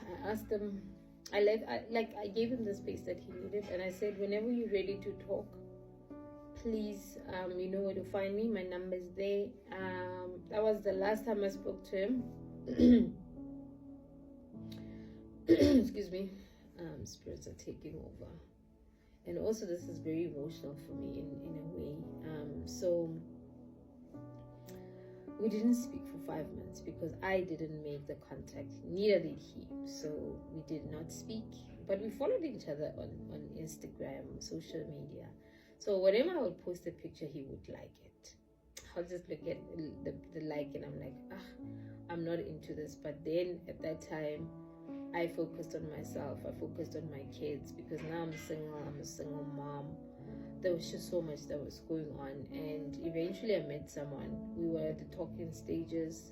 I asked him, I gave him the space that he needed, and I said, whenever you're ready to talk, please, you know where to find me. My number is there. That was the last time I spoke to him. Excuse me. Spirits are taking over, and also this is very emotional for me in a way. So we didn't speak for 5 months because I didn't make the contact, neither did he. So we did not speak, but we followed each other on Instagram, social media. So whenever I would post a picture, he would like it. I'll just look at the like, and I'm like, I'm not into this. But then at that time, I focused on myself. I focused on my kids, because now I'm single. I'm a single mom. There was just so much that was going on, and eventually I met someone. We were at the talking stages.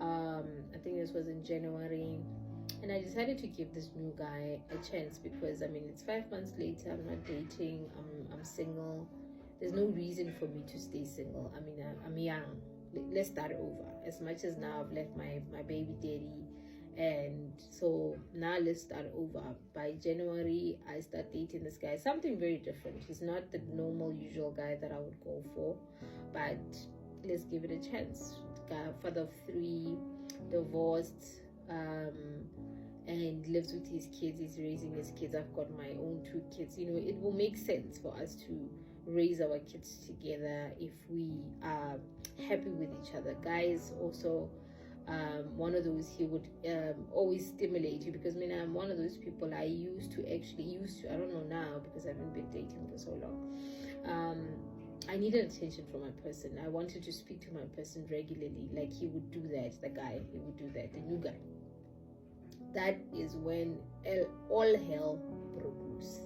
I think this was in January, and I decided to give this new guy a chance, because I mean, it's 5 months later. I'm not dating. I'm single. There's no reason for me to stay single. I mean, I'm young. Let's start over. As much as now I've left my baby daddy, and so now let's start over. By January, I start dating this guy. Something very different. He's not the normal, usual guy that I would go for, but let's give it a chance. Father of 3, divorced, and lives with his kids. He's raising his kids. I've got my own 2 kids. You know, it will make sense for us to raise our kids together if we are happy with each other. Guys also, one of those, he would always stimulate you, because I mean, I'm one of those people. I used to I don't know now, because I haven't been dating for so long. I needed attention from my person. I wanted to speak to my person regularly. Like, he would do that. The guy, he would do that. The new guy. That is when all hell broke loose.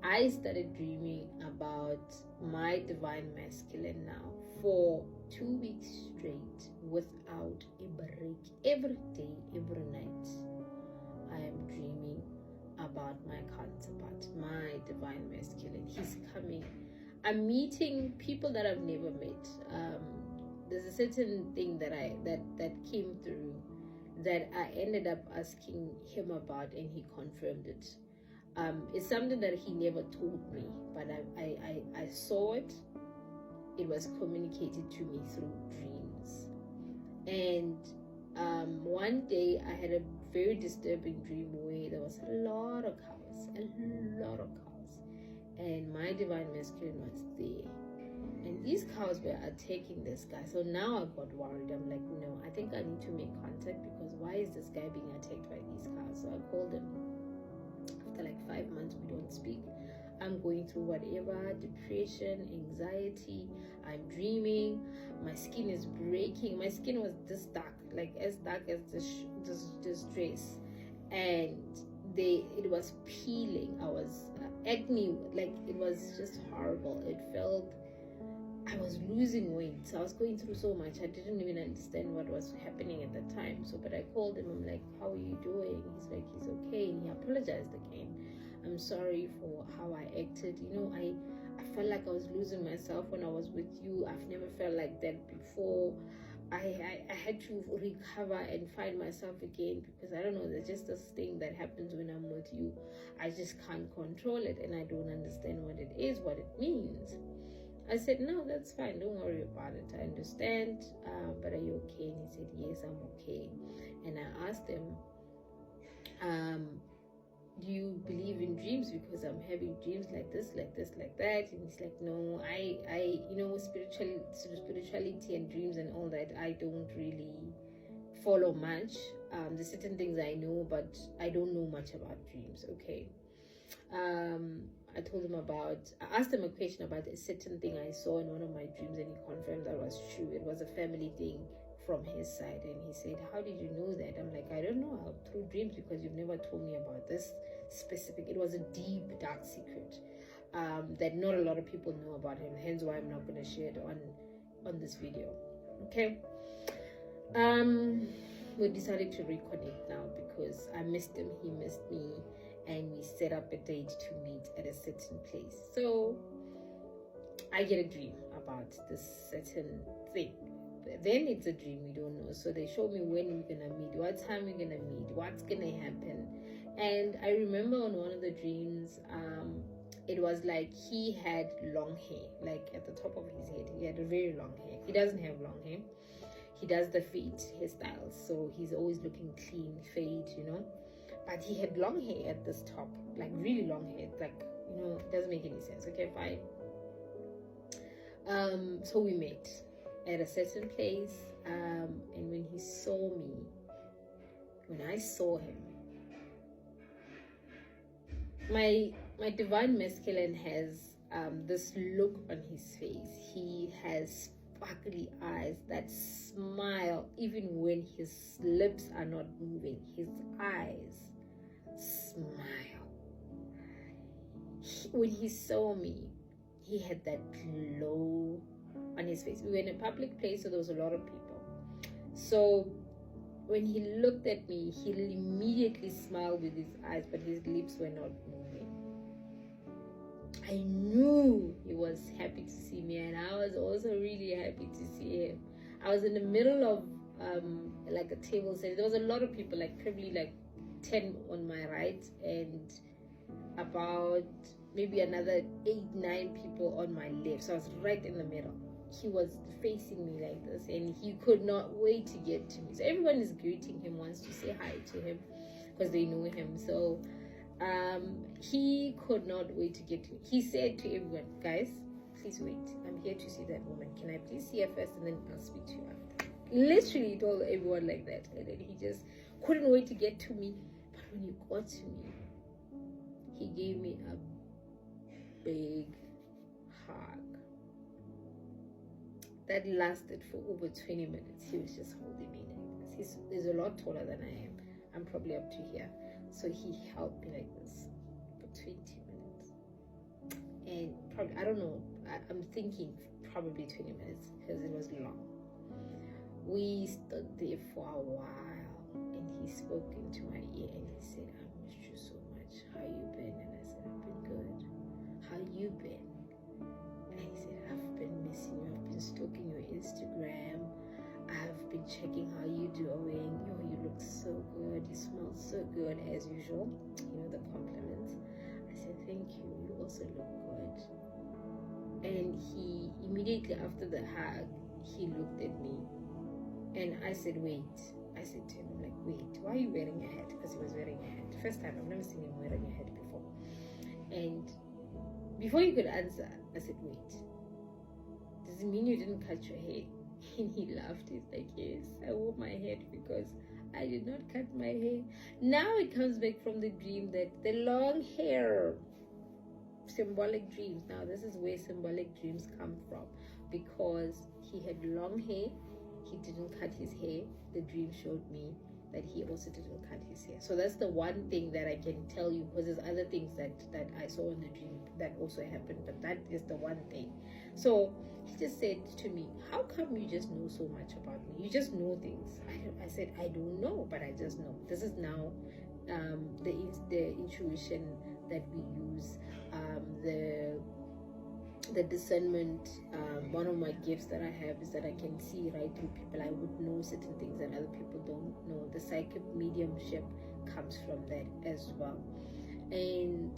I started dreaming about my divine masculine now for 2 weeks straight, without a break. Every day, every night, I am dreaming about my counterpart, my divine masculine. He's coming. I'm meeting people that I've never met. There's a certain thing that came through that I ended up asking him about, and he confirmed it. It's something that he never told me, but I saw it. It was communicated to me through dreams. And one day I had a very disturbing dream where there was a lot of cows, and my divine masculine was there. And these cows were attacking this guy. So now I got worried. I'm like, no, I think I need to make contact, because why is this guy being attacked by these cows? So I called him. After like 5 months, we don't speak. I'm going through whatever, depression, anxiety. I'm dreaming. My skin is breaking. My skin was this dark, like as dark as this dress, and it was peeling. I was acne, like it was just horrible. It felt I was losing weight. So I was going through so much. I didn't even understand what was happening at the time. So, but I called him. I'm like, how are you doing? He's like, he's okay. And he apologized again. I'm sorry for how I acted. You know, I felt like I was losing myself when I was with you. I've never felt like that before. I had to recover and find myself again, because I don't know, there's just this thing that happens when I'm with you. I just can't control it, and I don't understand what it is, what it means. I said, no, that's fine. Don't worry about it. I understand. But are you okay? And he said, yes, I'm okay. And I asked him, do you believe in dreams? Because I'm having dreams like this, like that. And he's like, no, I you know, spirituality and dreams and all that, I don't really follow much. There's certain things I know, but I don't know much about dreams. Okay. I told him I asked him a question about a certain thing I saw in one of my dreams, and he confirmed that was true. It was a family thing from his side, and he said, how did you know that? I'm like, I don't know, through dreams, because you've never told me about this specific. It was a deep, dark secret that not a lot of people know about him, hence why I'm not going to share it on this video. Okay. We decided to reconnect now, because I missed him, he missed me, and we set up a date to meet at a certain place. So I get a dream about this certain thing, then it's a dream, we don't know. So they show me when we're gonna meet, what time we're gonna meet, what's gonna happen. And I remember on one of the dreams, it was like he had long hair, like at the top of his head. He had a very long hair. He doesn't have long hair. He does the fade hairstyles, so he's always looking clean, fade, But he had long hair at this top, like really long hair, like, it doesn't make any sense. Okay, fine. So we met at a certain place, and when he saw me, when I saw him, my divine masculine has this look on his face. He has sparkly eyes that smile even when his lips are not moving. His eyes smile. When he saw me, he had that glow on his face. We were in a public place, so there was a lot of people. So when he looked at me, he immediately smiled with his eyes, but his lips were not moving. I knew he was happy to see me, and I was also really happy to see him. I was in the middle of like a table set. There was a lot of people, like probably like 10 on my right, and about maybe another 8-9 people on my left. So I was right in the middle. He was facing me like this, and he could not wait to get to me. So everyone is greeting him, wants to say hi to him because they know him. So he could not wait to get to me. He said to everyone, guys, please wait. I'm here to see that woman. Can I please see her first, and then I'll speak to you after? Literally, he told everyone like that, and then he just couldn't wait to get to me. But when he got to me, he gave me a big hug that lasted for over 20 minutes. He was just holding me like this. He's a lot taller than I am. I'm probably up to here. So he held me like this for 20 minutes. And probably, I don't know, I'm thinking probably 20 minutes because it was long. We stood there for a while, and he spoke into my ear and he said, I missed you so much. How you been? And I said, I've been good. How you been? And he said, I've been missing you. I've been stalking your Instagram. I've been checking how you doing. You look so good. You smell so good as usual. The compliments. I said, thank you. You also look good. And he immediately after the hug, he looked at me, and I said, wait. I said to him, I'm like, wait, why are you wearing a hat? Because he was wearing a hat. First time, I've never seen him wearing a hat before. And before he could answer, I said, wait, does it mean you didn't cut your hair? And he laughed. He's like, yes, I wore my hat because I did not cut my hair. Now it comes back from the dream that the long hair, symbolic dreams. Now this is where symbolic dreams come from, because he had long hair. He didn't cut his hair. The dream showed me that he also didn't cut his hair. So that's the one thing that I can tell you, because there's other things that I saw in the dream that also happened, but that is the one thing. So he just said to me, how come you just know so much about me? You just know things. I said, I don't know, but I just know. This is now the intuition that we use, the discernment. One of my gifts that I have is that I can see right through people. I would know certain things that other people don't know. The psychic mediumship comes from that as well. And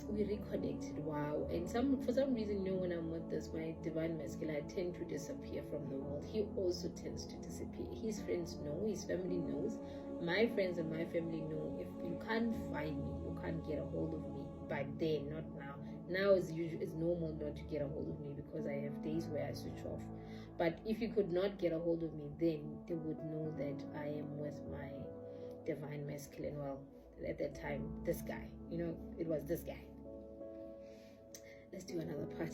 we reconnected. Wow. And for some reason, when I'm with this, my divine masculine, I tend to disappear from the world. He also tends to disappear. His friends know, his family knows, my friends and my family know. If you can't find me, you can't get a hold of me. But then, not now. Now it's normal not to get a hold of me, because I have days where I switch off. But if you could not get a hold of me, then they would know that I am with my divine masculine. Well, at that time, this guy, it was this guy. Let's do another part.